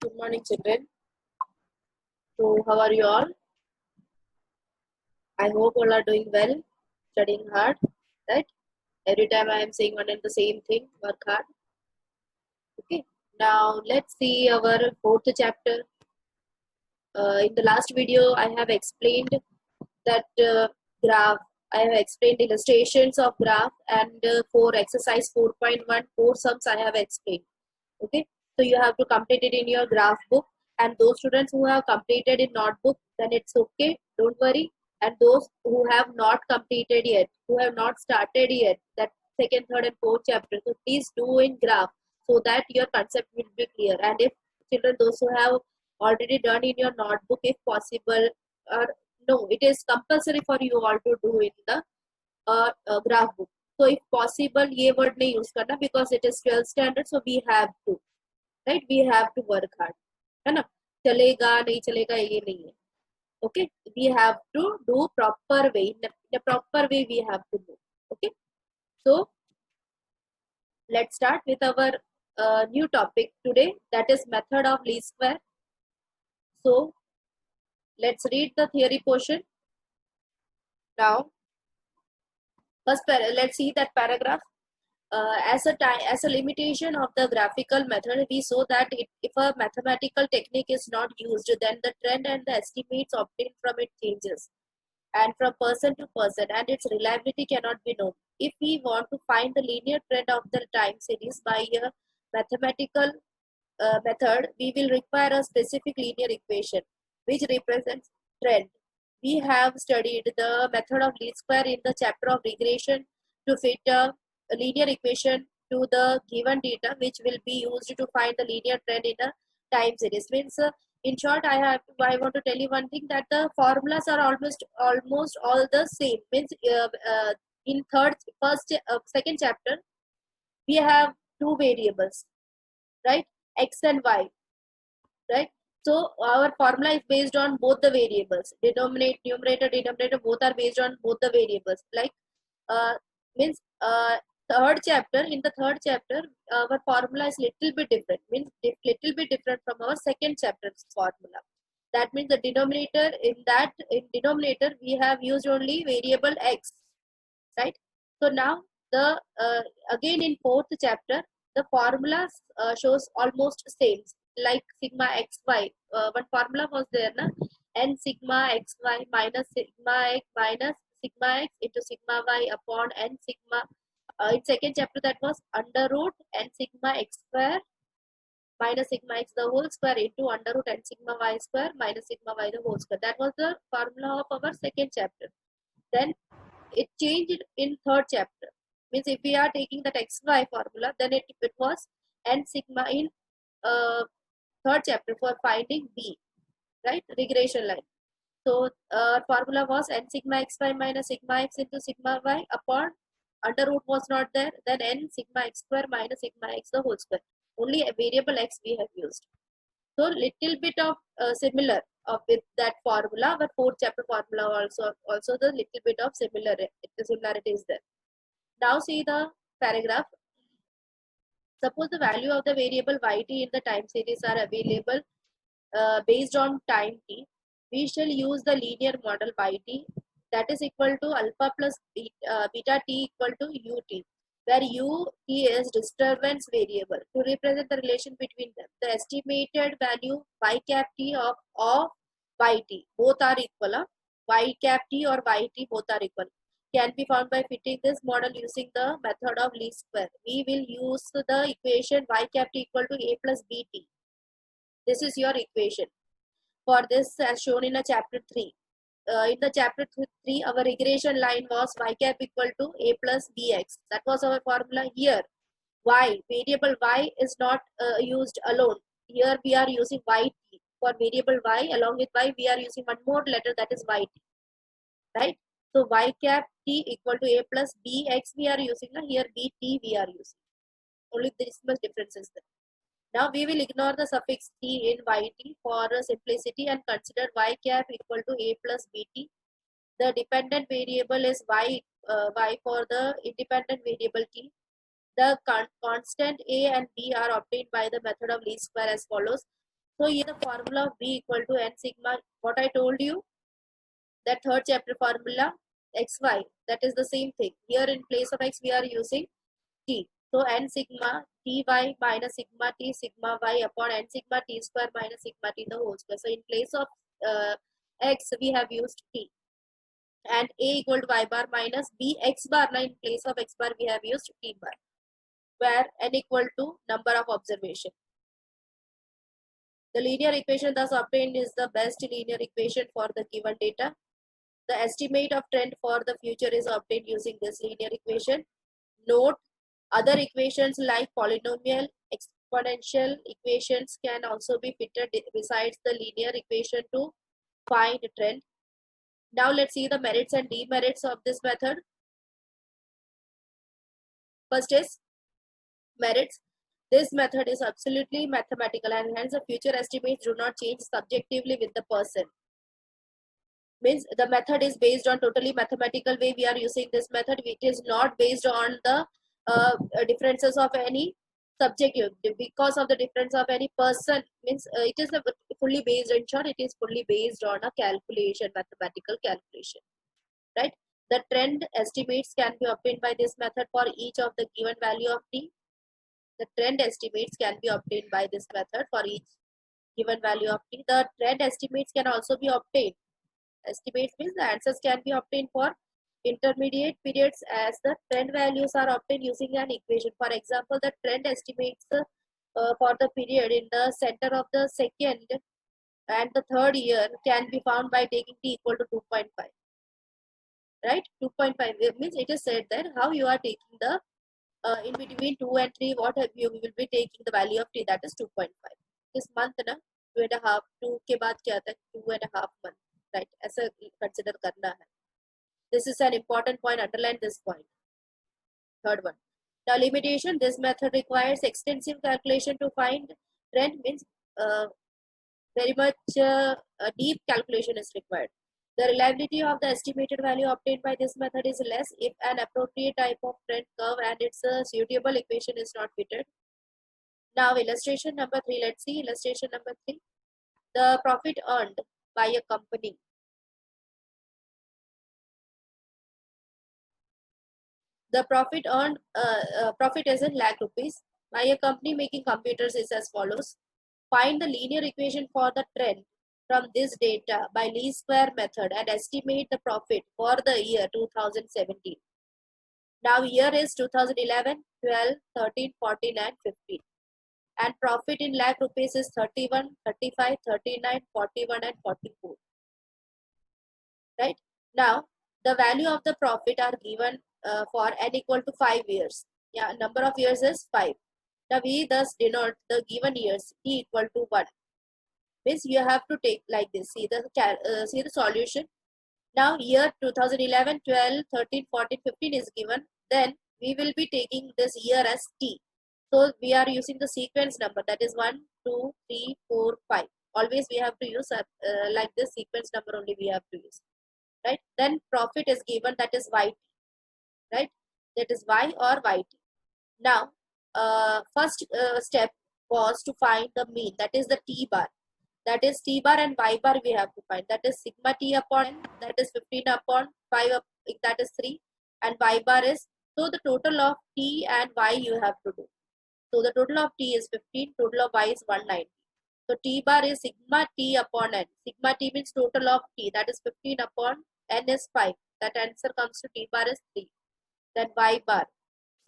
Good morning, children. So, how are you all? I hope all are doing well, studying hard, right? Every time I am saying one and the same thing, work hard. Okay. Now, let's see our fourth chapter. In the last video, I have explained that graph. I have explained illustrations of graph and for exercise 4.1, four sums I have explained. Okay. So, you have to complete it in your graph book. And those students who have completed in notebook, then it's okay. Don't worry. And those who have not completed yet, who have not started yet, that second, third, and fourth chapter, so please do in graph so that your concept will be clear. And if children, those who have already done in your notebook, if possible, or no, it is compulsory for you all to do in the graph book. So if possible, ये word नहीं use करना because it is 12th standard, so we have to, right? We have to work hard, है ना? चलेगा नहीं चलेगा ये नहीं है. Okay, we have to do proper way. In a proper way, we have to do. Okay, so let's start with our new topic today. That is method of least square. So let's read the theory portion now. First, let's see that paragraph. As a limitation of the graphical method, we saw that if a mathematical technique is not used, then the trend and the estimates obtained from it changes, and from person to person, and its reliability cannot be known. If we want to find the linear trend of the time series by a mathematical method, we will require a specific linear equation which represents trend. We have studied the method of least square in the chapter of regression to fit a linear equation to the given data, which will be used to find the linear trend in a time series. Means, in short, I want to tell you one thing, that the formulas are almost all the same. Means, in second chapter, we have two variables, right? X and Y, right? So our formula is based on both the variables. Numerator, denominator, both are based on both the variables. Like, means in the third chapter, our formula is little bit different. Means little bit different from our second chapter's formula. That means the denominator in denominator we have used only variable X, right? So now the again in fourth chapter, the formula shows almost same, like sigma xy. One formula was there, na? N sigma xy minus sigma x minus sigma x into sigma y upon n sigma. In second chapter, that was under root n sigma x square minus sigma x the whole square into under root n sigma y square minus sigma y the whole square. That was the formula of our second chapter. Then it changed in third chapter. Means if we are taking that xy formula, then it was n sigma in third chapter for finding b, right? Regression line. So formula was n sigma xy minus sigma x into sigma y upon under root was not there, then n sigma x square minus sigma x the whole square. Only a variable x we have used. So little bit of similar with that formula, but fourth chapter formula also the little bit of similarity is there. Now see the paragraph. Suppose the value of the variable yt in the time series are available based on time t. We shall use the linear model yt, that is equal to alpha plus beta t equal to ut, where u t is disturbance variable. To represent the relation between them, the estimated value y cap t of yt, both are equal. Y cap t or yt both are equal, can be found by fitting this model using the method of least square. We will use the equation y cap t equal to a plus bt. This is your equation. For this, as shown in a chapter 3. In the chapter 3, our regression line was y cap equal to a plus bx. That was our formula. Here, y, variable y is not used alone. Here we are using yt. For variable y, along with y, we are using one more letter, that is yt. Right? So y cap t equal to a plus bx we are using. Here bt we are using. Only this much difference is there. Now we will ignore the suffix t in yt for simplicity and consider y cap equal to a plus bt. The dependent variable is y for the independent variable t. The constant a and b are obtained by the method of least square as follows. So here the formula of B equal to n sigma, what I told you, that third chapter formula, xy, that is the same thing. Here in place of x we are using t. So n sigma ty minus sigma t sigma y upon n sigma t square minus sigma t the whole square. So in place of x we have used t, and a equal to y bar minus b x bar. Now in place of x bar we have used t bar, where n equal to number of observation. The linear equation thus obtained is the best linear equation for the given data. The estimate of trend for the future is obtained using this linear equation. Note, other equations like polynomial, exponential equations can also be fitted besides the linear equation to find trend. Now let's see the merits and demerits of this method. First is merits. This method is absolutely mathematical, and hence the future estimates do not change subjectively with the person. Means the method is based on totally mathematical way. We are using this method, which is not based on the differences of any subjective, because of the difference of any person. Means it is fully based, in short, it is fully based on a calculation, mathematical calculation, right? The trend estimates can be obtained by this method for each of the given value of t. The trend estimates can be obtained by this method for each given value of t. The trend estimates can also be obtained. Estimates means the answers can be obtained for intermediate periods as the trend values are obtained using an equation. For example, the trend estimates for the period in the center of the second and the third year can be found by taking t equal to 2.5. Right? 2.5 means it is said that how you are taking the in between 2 and 3, what have you will be taking the value of t, that is 2.5. This month na 2.5, 2 के बाद क्या आता है 2.5 month, right? ऐसा consider करना है. This is an important point. Underline this point. Third one. Now limitation. This method requires extensive calculation to find trend. Means very much deep calculation is required. The reliability of the estimated value obtained by this method is less if an appropriate type of trend curve and its suitable equation is not fitted. Now illustration number 3. Let's see illustration number 3. The profit earned by a company. The profit earned profit is in lakh rupees by a company making computers is as follows. Find the linear equation for the trend from this data by least square method and estimate the profit for the year 2017. Now year is 2011, 12, 13, 14 and 15. And profit in lakh rupees is 31, 35, 39, 41 and 44. Right? Now the value of the profit are given for n equal to 5 years. Yeah, number of years is 5. Now we thus denote the given years t equal to 1. Means you have to take like this. See the solution. Now year 2011, 12, 13, 14, 15 is given. Then we will be taking this year as t. So we are using the sequence number, that is 1, 2, 3, 4, 5. Always we have to use like this sequence number only we have to use. Right? Then profit is given, that is yt. Right? That is y or yt. Now first step was to find the mean, that is the t bar. That is t bar and y bar we have to find. That is sigma t upon n, that is 15 upon 5, that is 3. And y bar is, so the total of t and y you have to do. So the total of t is 15, total of y is 190. So t bar is sigma t upon n. Sigma t means total of t, that is 15 upon n is 5. That answer comes to t bar is 3. Then y bar,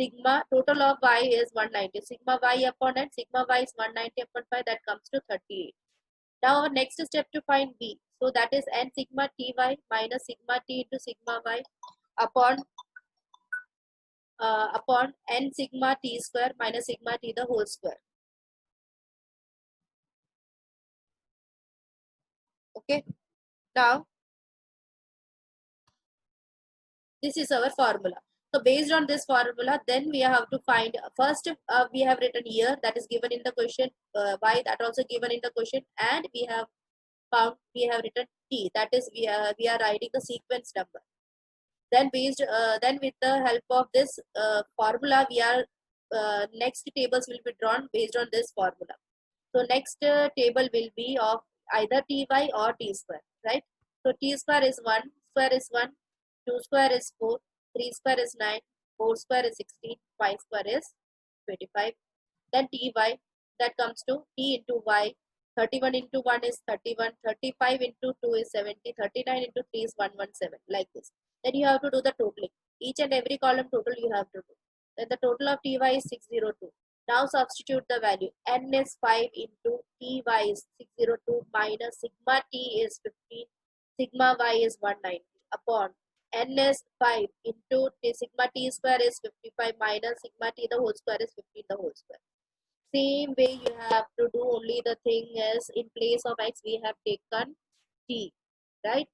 sigma total of y is 190. Sigma y upon n, sigma y is 190 upon 5, that comes to 38. Now our next step to find b. So that is n sigma ty minus sigma t into sigma y upon n sigma t square minus sigma t the whole square. Okay. Now this is our formula. So based on this formula, then we have to find first we have written year, that is given in the question, y, that also given in the question, and we have written t, that is we are writing the sequence number. Then based then with the help of this formula, we are next tables will be drawn based on this formula. So next table will be of either ty or t square, right? So t square is 1, square is 1, 2 square is 4, 3 square is 9, 4 square is 16, 5 square is 25. Then ty, that comes to t into y. 31 into 1 is 31, 35 into 2 is 70, 39 into 3 is 117, like this. Then you have to do the totaling. Each and every column total you have to do. Then the total of ty is 602. Now substitute the value. N is 5 into ty is 602 minus sigma t is 15, sigma y is 190 upon n is 5 into sigma t square is 55 minus sigma t the whole square is 15 the whole square. Same way you have to do, only the thing is in place of x we have taken t, right?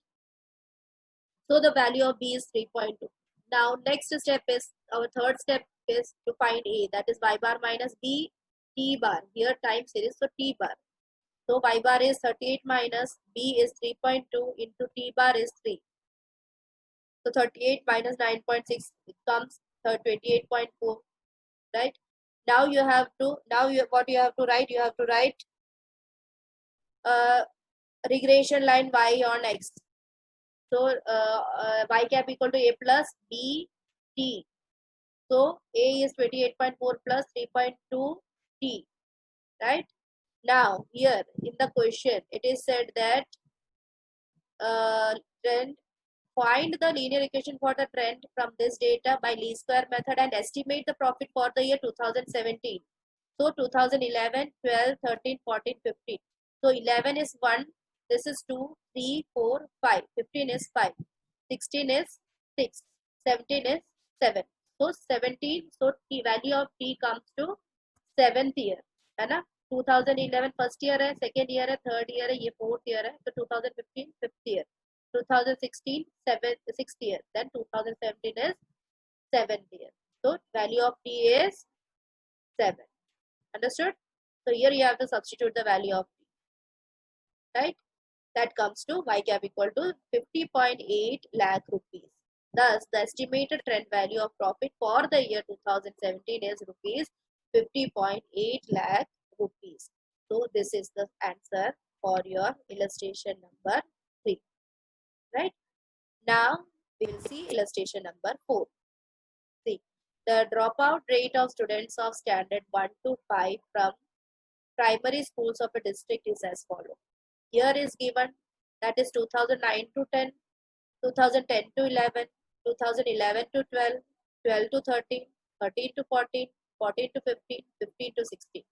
So the value of b is 3.2. Now next step is, our third step is to find a, that is y bar minus b t bar. Here time series, so t bar. So y bar is 38 minus b is 3.2 into t bar is 3. So 38 minus 9.6 it comes 28.4, right? Now you have to, what you have to write, you have to write regression line y on x. So y cap equal to a plus b t. So a is 28.4 plus 3.2 t, right? Now here in the question it is said that trend, find the linear equation for the trend from this data by least square method and estimate the profit for the year 2017. So 2011, 12, 13, 14, 15. So 11 is 1, this is 2, 3, 4, 5, 15 is 5, 16 is 6, 17 is 7. So 17, so t value of t comes to 7th year, है ना? 2011 first year है, second year है, third year है, ये fourth year है, तो 2015 fifth year, 2016 sixth year, then 2017 is 7th year. So value of t is 7. Understood? So here you have to substitute the value of t, right? That comes to y cap equal to 50.8 lakh rupees. Thus, the estimated trend value of profit for the year 2017 is rupees 50.8 lakh rupees. So this is the answer for your illustration number 3. Right? Now we will see illustration number 4. See, the dropout rate of students of standard 1 to 5 from primary schools of a district is as follows. Here is given, that is 2009 to 10, 2010 to 11, 2011 to 12, 12 to 13, 13 to 14, 14 to 15, 15 to 16.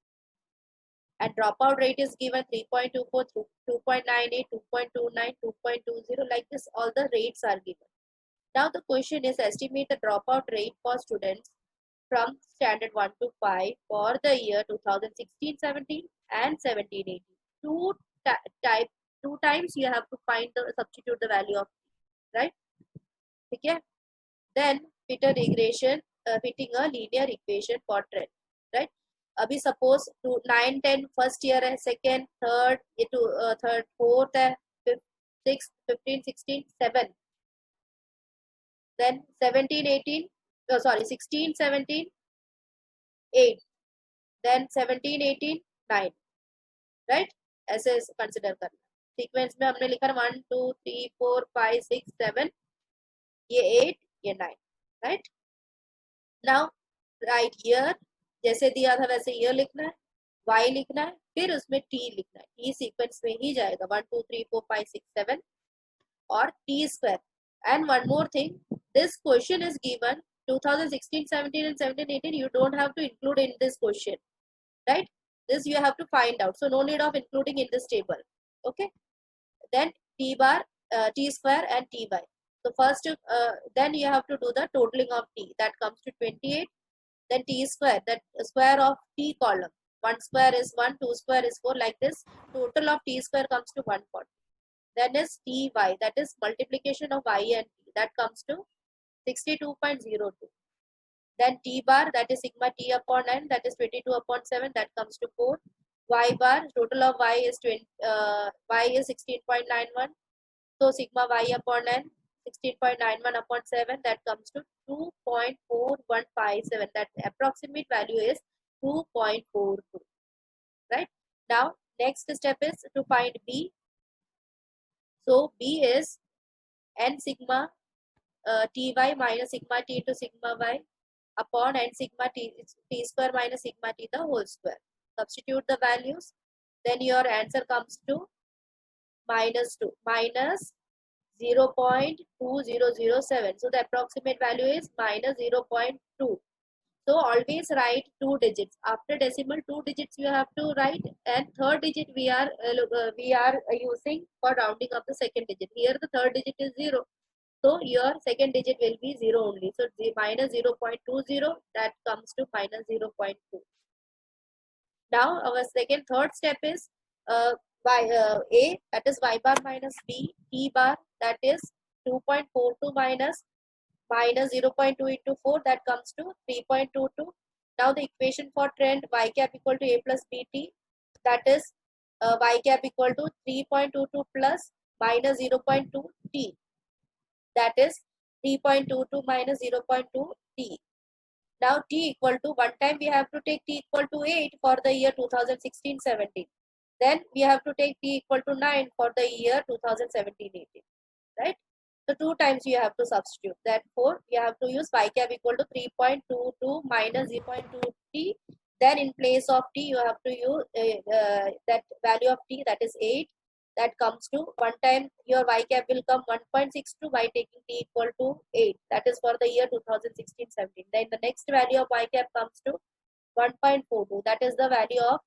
And dropout rate is given 3.24, 2.98, 2.29, 2.20, like this all the rates are given. Now the question is estimate the dropout rate for students from standard 1 to 5 for the year 2016-17 and 17-18. Two times you have to find the substitute the value of t, right? Okay. Then fit a regression, fitting a linear equation for trend, right? अभी suppose to 9, 10 first year है, second, third, ये to third, fourth है, fifth, sixth, 15, 16, 7. Then 17, 18, sorry, 16, 17, 8. Then 17, 18, 9. Right? ऐसे consider करना. Sequence में हमने लिखा 1, 2, 3, 4, 5, 6, 7. ये 8, ये 9. Right? Now right here जैसे दिया था वैसे year लिखना है, y लिखना है, फिर उसमें t लिखना है. t sequence में ही जाएगा 1, 2, 3, 4, 5, 6, 7 और t square. And one more thing, this question is given 2016, 17 and 17, 18. You don't have to include in this question, right? This you have to find out. So no need of including in this table. Okay. Then t bar, t square and ty. So first, then you have to do the totaling of t. That comes to 28. Then t square, that square of t column. 1 square is 1, 2 square is 4, like this. Total of t square comes to 140. Then is ty, that is multiplication of y and t, that comes to 62.02. Then t bar, that is sigma t upon n, that is 22 upon 7, that comes to 4. Y bar, total of y is 16.91. So sigma y upon n, 16.91 upon 7, that comes to 2.4157. That approximate value is 2.42. Right? Now next step is to find B. So B is n sigma ty minus sigma t into sigma y upon n sigma t square minus sigma t the whole square. Substitute the values, then your answer comes to minus 2 minus 0.2007. So the approximate value is minus 0.2. So always write two digits. After decimal, two digits you have to write, and third digit we are using for rounding up the second digit. Here the third digit is 0. So your second digit will be 0 only. So minus 0.20, that comes to minus 0.2. Now our third step is A, that is y bar minus B, T bar, that is 2.42 minus 0.2 into 4, that comes to 3.22. Now the equation for trend y cap equal to A plus BT, that is y cap equal to 3.22 plus minus 0.2 T, that is 3.22 minus 0.2 T. Now T equal to, one time we have to take T equal to 8 for the year 2016-17. Then we have to take T equal to 9 for the year 2017-18. Right? So two times you have to substitute. Therefore, you have to use y cap equal to 3.22 minus 0.2 T. Then in place of T, you have to use that value of T, that is 8. That comes to, one time your y cap will come 1.62 by taking T equal to 8. That is for the year 2016-17. Then the next value of y cap comes to 1.42. That is the value of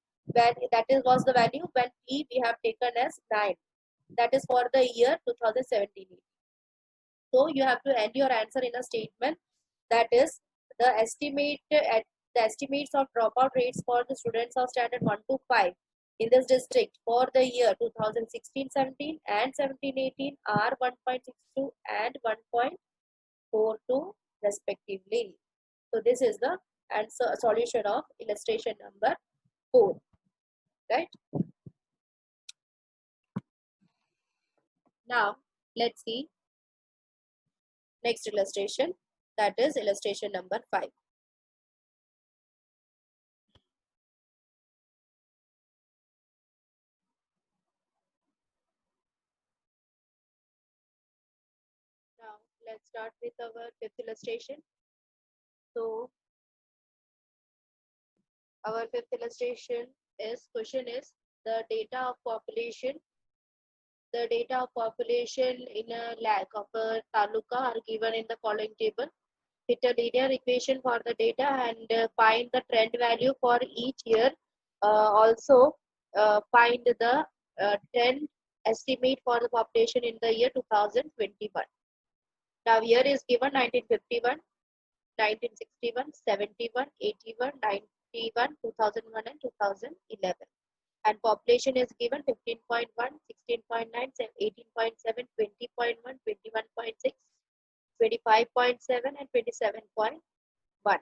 was the value when T we have taken as 9. That is for the year 2017. So you have to end your answer in a statement, that is the estimates of dropout rates for the students of standard 1 to 5 in this district for the year 2016-17 and 17-18 are 1.62 and 1.42 respectively. So this is the answer solution of illustration number 4. Right? Now let's see next illustration, that is illustration number 5. Now let's start with our fifth illustration. So our fifth illustration question is the data of population. The data of population in a lakh of a taluka are given in the following table. Fit a linear equation for the data and find the trend value for each year. Also find the trend estimate for the population in the year 2021. Now here is given 1951, 1961, 71, 81, 91, 2001 and 2011. And population is given 15.1, 16.9, 18.7, 20.1, 21.6, 25.7 and 27.1.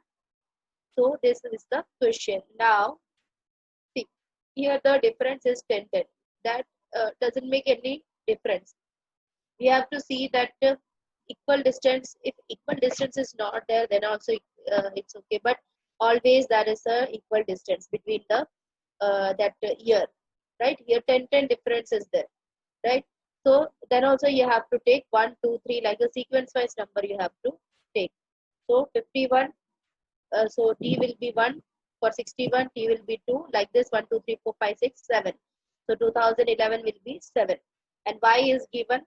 So this is the question. Now see, here the difference is 10. That doesn't make any difference. We have to see that equal distance, if equal distance is not there, then also it's okay, but always there is a equal distance between the that year, right? Here 10 difference is there, right? So then also you have to take 1, 2, 3, like a sequence wise number you have to take. So 51, so T will be 1, for 61 T will be 2, like this 1, 2, 3, 4, 5, 6, 7. So 2011 will be 7, and Y is given.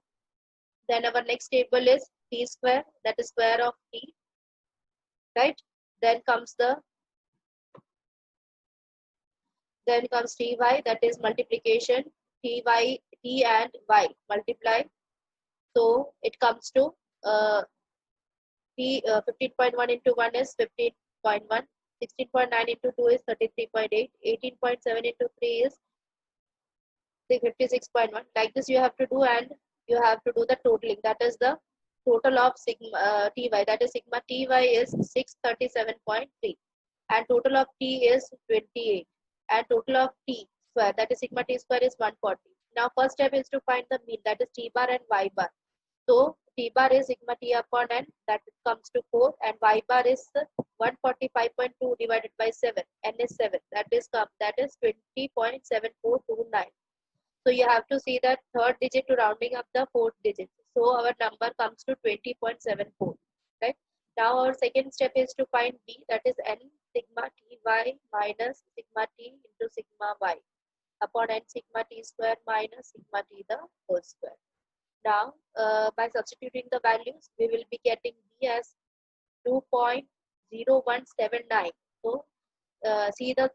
Then our next table is T square, that is square of T, right? Then comes Ty, that is multiplication, T and Y multiply. So it comes to 15.1 into 1 is 15.1, 16.9 into 2 is 33.8, 18.7 into 3 is 56.1. Like this you have to do, and you have to do the totaling. That is the total of sigma Ty, that is sigma Ty is 637.3, and total of T is 28, and total of T square, that is sigma T square, is 140. Now first step is to find the mean, that is T bar and Y bar. So T bar is sigma T upon N, that comes to 4, and Y bar is 145.2 divided by 7. N is 7. That is 20.7429. So you have to see that third digit to rounding up the fourth digit. So our number comes to 20.74. Right. Now our second step is to find B, that is N sigma T Y minus sigma T into sigma Y upon N sigma T square minus sigma T the whole square. Now, by substituting the values, we will be getting B as 2.0179. So, see the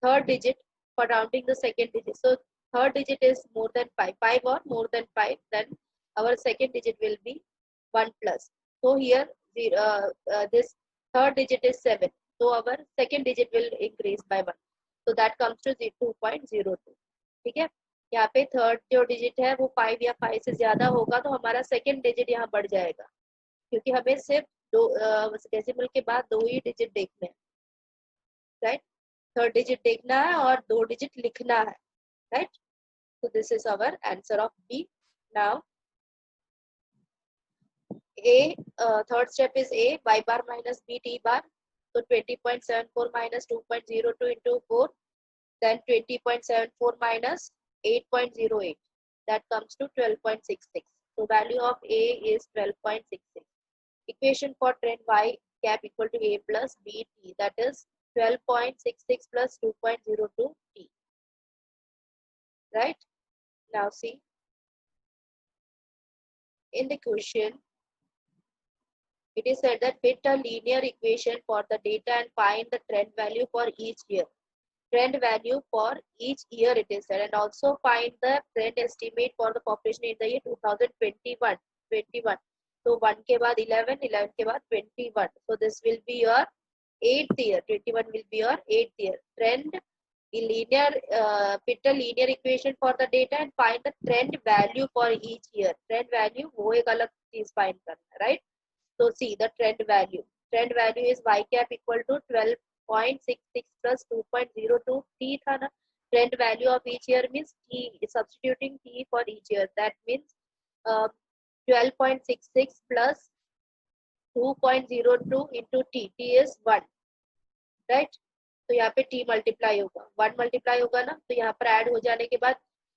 third digit for rounding the second digit. So, third digit is more than 5. 5 or more than 5, then our second digit will be 1 plus. So, here this third digit is 7. So, our second digit will increase by 1. So, that comes to 2.02. ठीक है. यहाँ पे third जो digit है वो 5 या 5 से ज्यादा होगा तो हमारा सेकंड डिजिट यहाँ बढ़ जाएगा, क्योंकि हमें सिर्फ दो डेसिमल के बाद 2 ही डिजिट देखने हैं. राइट. थर्ड डिजिट देखना है और 2 डिजिट लिखना है. Right. So this is our answer of B. Now A, third step is A, Y bar minus B T bar. So 20.74 minus 2.02 into 4, then 20.74 minus 8.08. That comes to 12.66. So value of A is 12.66. Equation for trend Y cap equal to A plus B T, that is 12.66 plus 2.02 T. Right. Now see, in the question, it is said that fit a linear equation for the data and find the trend value for each year. Trend value for each year it is said, and also find the trend estimate for the population in the year 2021. So 1 के बाद 11, 11 के बाद 21. So this will be your 8th year. 21 will be your 8th year. Trend linear, fit a linear equation for the data and find the trend value for each year. Trend value वो एक अलग चीज find करना है, right? So see the trend value. Trend value is Y cap equal to 12.66 plus 2.02 T था ना. Trend value of each year means T, substituting T for each year. That means 12.66 plus 2.02 into T. T is 1. Right? तो यहाँ पे T multiply होगा, 1 multiply होगा ना, तो यहाँ पर ऐड हो जाने के बाद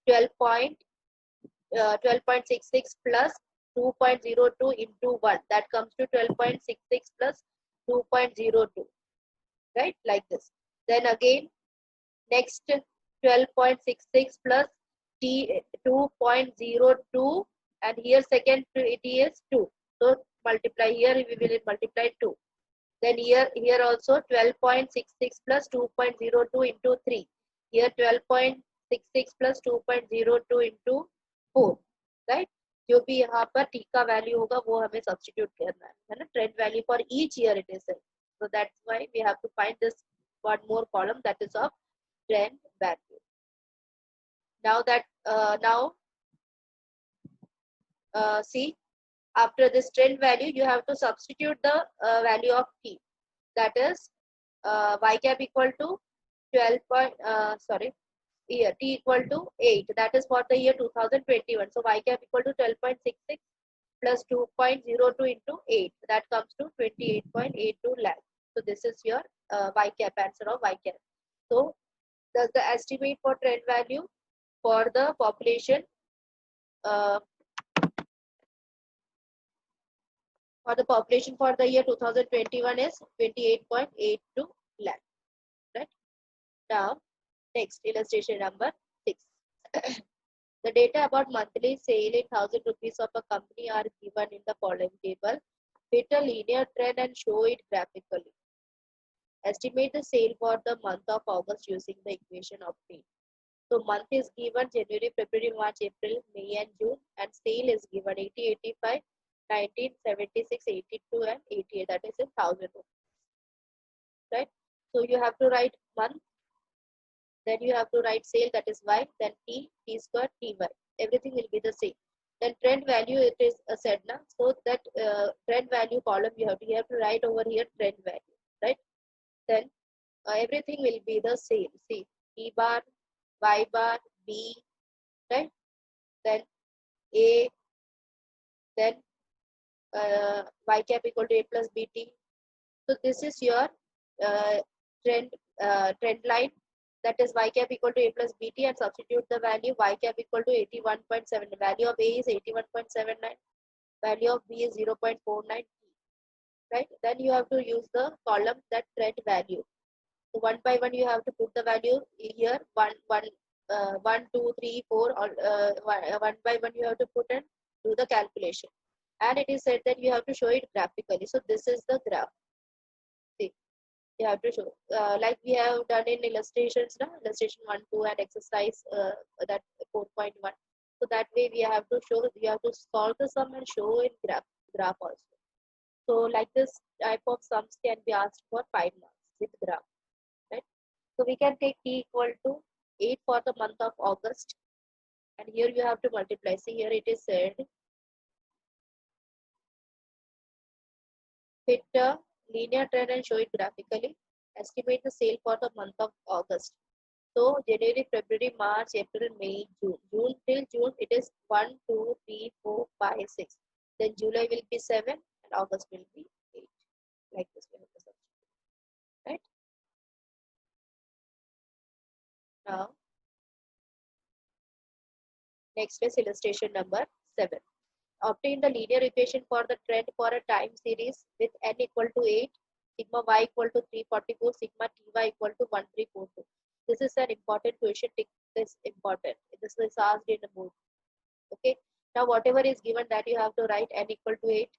12.66 plus 2.02 into 1, that comes to 12.66 plus 2.02. Right, like this. Then again next 12.66 plus T 2.02, and here second T is 2, so multiply, here we will multiply 2. Then here also 12.66 plus 2.02 into 3. Here 12.66 plus 2.02 into 4. Right? जो भी यहाँ पर T का value होगा वो हमें substitute करना है ना. Trend value for each year it is. So that's why we have to find this one more column, that is of trend value. Now that see, after this trend value you have to substitute the value of T, that is Y cap equal to 12. Here T equal to 8, that is for the year 2021. So Y cap equal to 12.66 plus 2.02 into 8, that comes to 28.82 lakh. So this is your Y cap, answer of Y cap. So the estimate for trend value for the population for the year 2021 is 28.82 lakh. Right. Now next, illustration number 6. The data about monthly sale in 1,000 rupees of a company are given in the following table. Fit a linear trend and show it graphically. Estimate the sale for the month of August using the equation of P. So month is given January, February, March, April, May and June, and sale is given 80, 85, 19, 76, 82 and 88, that is in 1,000 rupees. Right? So you have to write month, then you have to write sale, that is Y, then T square, Ty. Everything will be the same. Then trend value, it is said now. So that trend value column you have to write over here trend value, right? Then everything will be the same. See, T bar, Y bar, B, right? Then A, then y cap equal to a plus bt. So this is your uh, trend line, that is y cap equal to a plus bt, and substitute the value y cap equal to 81.7. Value of a is 81.79, value of b is 0.49, right? Then you have to use the column that trend value. So one by one you have to put the value here, 1, 2, 3, 4, or one by one you have to put and do the calculation. And it is said that you have to show it graphically. So this is the graph. See, you have to show like we have done in illustrations, no? Illustration 1, 2, and exercise that 4.1. So that way we have to show, we have to solve the sum and show in graph also. So like this type of sums can be asked for 5 marks with graph, right? So we can take t equal to 8 for the month of August, and here you have to multiply. See, here it is said, fit a linear trend and show it graphically. Estimate the sale for the month of August. So January, February, March, April, May, June. Till June it is 1, 2, 3, 4, 5, 6. Then July will be 7 and August will be 8. Like this we have to substitute. Right? Now next is illustration number 7. Obtain the linear equation for the trend for a time series with n equal to 8, sigma y equal to 344, sigma ty equal to 1342. This is an important question. This important. This is asked in the board. Okay. Now whatever is given, that you have to write n equal to 8,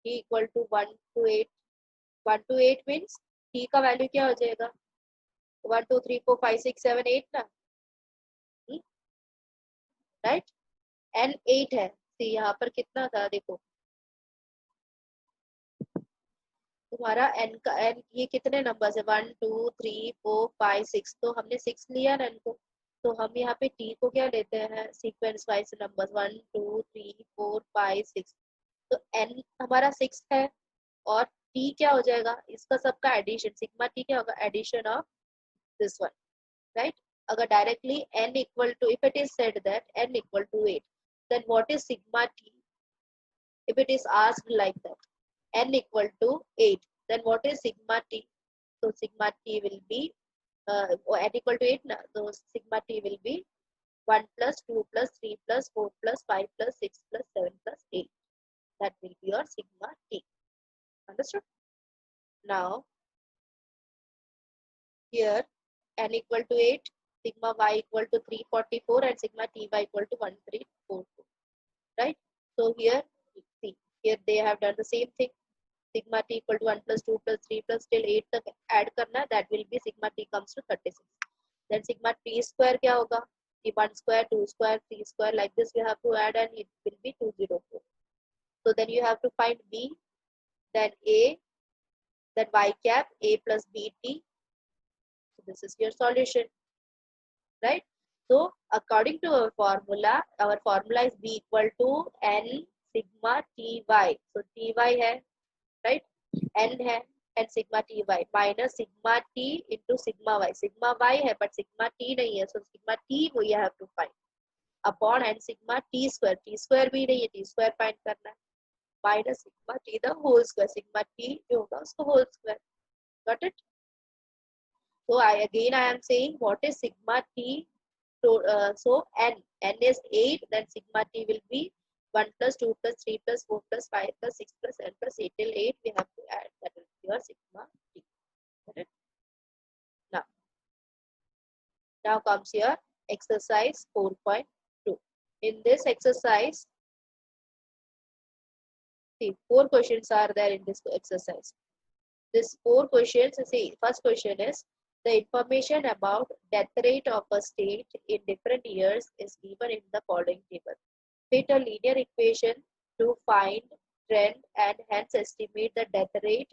t equal to 1 to 8. 1 to 8 means t का value क्या हो जाएगा? 1, 2, 3, 4, 5, 6, 7, 8 ना, right? n 8 है. See यहाँ पर कितना था देखो, तुम्हारा n का n ये कितने नंबर है? 1, 2, 3, 4, 5, 6. तो हमने 6 लिया ना n को, तो हम यहाँ पे t को क्या लेते हैं? Sequence wise numbers 1, 2, 3, 4, 5, 6. तो n हमारा 6 है और t क्या हो जाएगा? इसका सबका एडिशन, सिग्मा t क्या होगा? Addition of this one, right? अगर directly n equal to, if it is said that n equal to 8, then what is sigma t? If it is asked like that, n equal to 8, then what is sigma t? So sigma t will be n equal to 8 na, so sigma t will be 1 plus 2 plus 3 plus 4 plus 5 plus 6 plus 7 plus 8. That will be your sigma t. Understood? Now here n equal to 8, sigma y equal to 344, and sigma ty equal to 1342. Right? So here, see, here they have done the same thing. Sigma t equal to 1 plus 2 plus 3 plus till 8 तक add करना, that will be sigma t comes to 36. Then sigma t square क्या होगा? 1 square, 2 square, 3 square, like this you have to add, and it will be 204. So then you have to find b, then a, then y cap, a plus bt. So this is your solution, right? So according to our formula is b equal to n sigma ty. So ty है, right? n है, and sigma ty minus sigma t into sigma y. Sigma y है but sigma t नहीं है, so sigma t वो you have to find upon n sigma t square. T square भी नहीं है, t square find करना है, minus sigma t the whole square. Sigma t जो होगा उसको whole square. Got it? So I am saying what is sigma t. So n is 8, then sigma t will be 1 plus 2 plus 3 plus 4 plus 5 plus 6 plus n plus 8 till 8 we have to add. That will be your sigma t. Correct? Now comes your exercise 4.2. In this exercise, see, 4 questions are there in this exercise. This 4 questions, see, first question is, the information about death rate of a state in different years is given in the following table. Fit a linear equation to find trend and hence estimate the death rate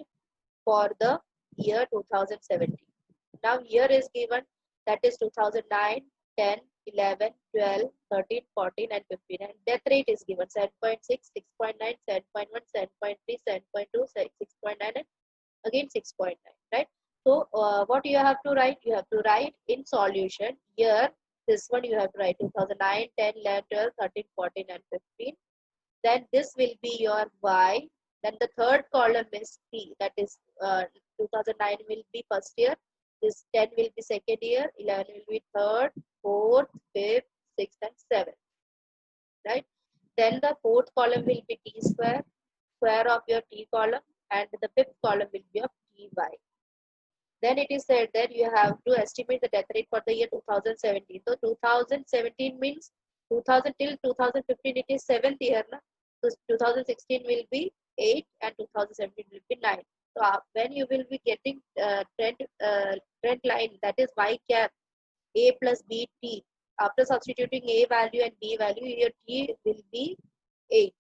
for the year 2017. Now year is given, that is 2009, 10, 11, 12, 13, 14 and 15, and death rate is given 7.6, 6.9, 7.1, 7.3, 7.2, 6.9 and again 6.9, right? So what you have to write? You have to write in solution here, this one you have to write 2009, 10, 11, 12, 13, 14 and 15. Then this will be your Y. Then the third column is T, that is 2009 will be first year, this 10 will be second year, 11 will be third, fourth, fifth, sixth and seventh, right? Then the fourth column will be T square, square of your T column, and the fifth column will be of TY. Then it is said that you have to estimate the death rate for the year 2017. So 2017 means 2000 till 2015 it is 7th year. Na? So 2016 will be 8 and 2017 will be 9. So when you will be getting trend line, that is Y cap A plus B T. After substituting A value and B value, your T will be 8.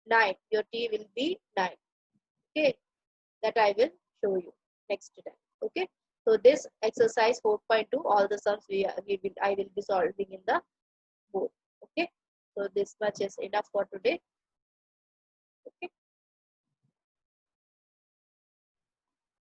9. Your T will be 9. Okay. That I will show you next time. Okay. So this exercise 4.2, all the sums I will be solving in the board. Okay. So this much is enough for today.